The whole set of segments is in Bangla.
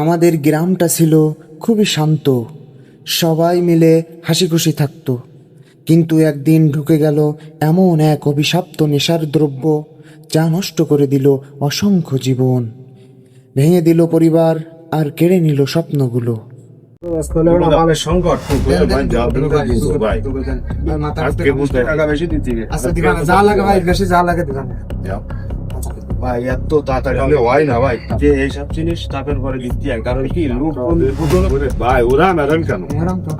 আমাদের গ্রামটা ছিল খুবই শান্ত, সবাই মিলে হাসি খুশি থাকতো। কিন্তু একদিন ঢুকে গেল এমন এক অভিশপ্ত নেশার দ্রব্য, যা নষ্ট করে দিল অসংখ্য জীবন, ভেঙে দিল পরিবার আর কেড়ে নিল স্বপ্নগুলো। ভাই এত তাড়াতাড়ি হলে হয় না ভাই, যে এইসব জিনিস তাপের পরে দিচ্ছি, কারণ কি লোক ভাই ওরা ম্যাডাম কেন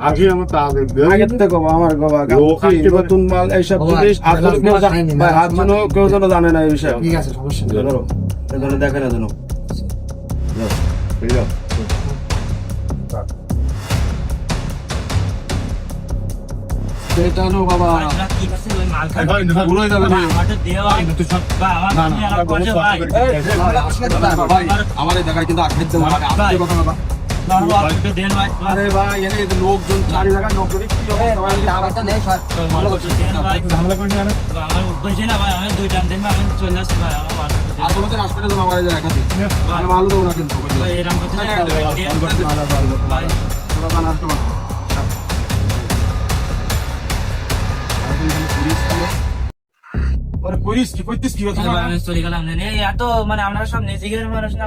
আগে আমার আগের থেকে আমার নতুন মাল এইসব জিনিস ভাই আর যেন কেউ যেন জানে না এই বিষয়ে। ঠিক আছে, সমস্যা নেই, দেখে না যেন বাবা আমার দেখায় কিন্তু লোকজন চারি জায়গায় নকরি ভালো দেবো না কিন্তু আমরা সব নিজেদের মানুষ না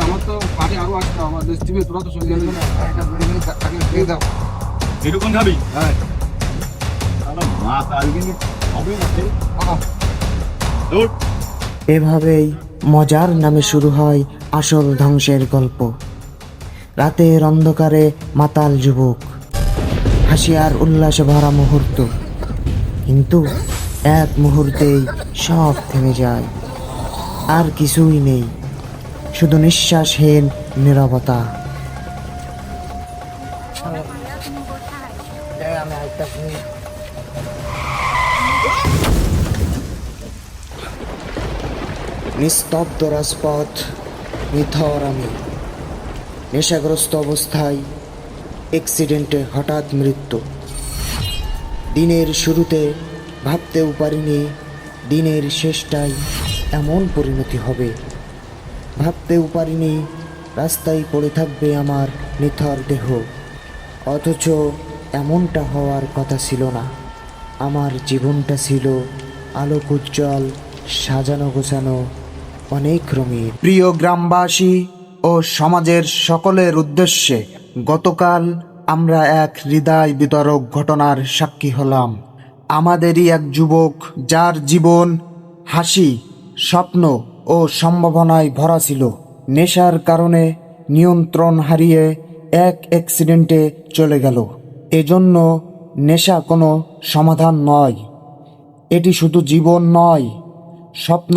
আমার তো পার্টি আরো আসতো, আমার দেশ টিভি তোরা তো চলে যাবে এরকম খাবি। হ্যাঁ এভাবেই মজার নামে শুরু হয় আসল ধ্বংসের গল্প। রাতের অন্ধকারে মাতাল যুবক, হাসি আর উল্লাসে ভরা মুহূর্ত, কিন্তু এক মুহূর্তেই সব থেমে যায়। আর কিছুই নেই, শুধু নিঃশ্বাসহীন নীরবতা। নিস্তব্ধ রাজপথ, নিথর আমি, নেশাগ্রস্ত অবস্থায়, অ্যাক্সিডেন্টে হঠাৎ মৃত্যু। দিনের শুরুতে ভাবতেও পারিনি দিনের শেষটাই এমন পরিণতি হবে। ভাবতেও পারিনি রাস্তায় পড়ে থাকবে আমার নিথর দেহ। অথচ এমনটা হওয়ার কথা ছিল না। আমার জীবনটা ছিল আলোকোজ্জ্বল, সাজানো গোছানো, অনেক রঙিন। প্রিয় গ্রামবাসী ও সমাজের সকলের উদ্দেশ্যে, গতকাল আমরা এক হৃদয় বিদারক ঘটনার সাক্ষী হলাম। আমাদেরই এক যুবক, যার জীবন হাসি, স্বপ্ন ও সম্ভাবনায় ভরা ছিল, নেশার কারণে নিয়ন্ত্রণ হারিয়ে এক অ্যাক্সিডেন্টে চলে গেল। এজন্য নেশা কোনো সমাধান নয়, এটি শুধু জীবন নয়, স্বপ্ন,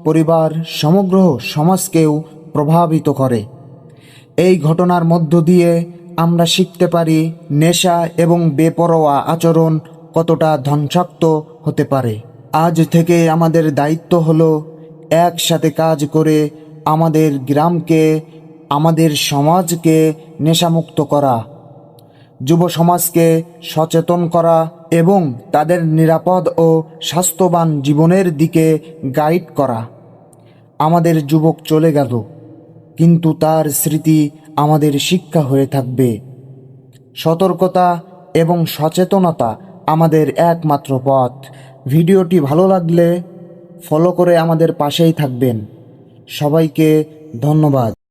পরিবার, সমগ্র সমাজকেও প্রভাবিত করে। এই ঘটনার মধ্য দিয়ে আমরা শিখতে পারি নেশা এবং বেপরোয়া আচরণ কতটা ধ্বংসাত্মক হতে পারে। আজ থেকে আমাদের দায়িত্ব হলো একসাথে কাজ করে আমাদের গ্রামকে, আমাদের সমাজকে নেশামুক্ত করা, যুব সমাজকে সচেতন করা এবং তাদের নিরাপদ ও স্বাস্থ্যবান জীবনের দিকে গাইড করা। আমাদের যুবক চলে গেল, কিন্তু তার স্মৃতি আমাদের শিক্ষা হয়ে থাকবে। সতর্কতা এবং সচেতনতা আমাদের একমাত্র পথ। ভিডিওটি ভালো লাগলে ফলো করে আমাদের পাশেই থাকবেন। সবাইকে ধন্যবাদ।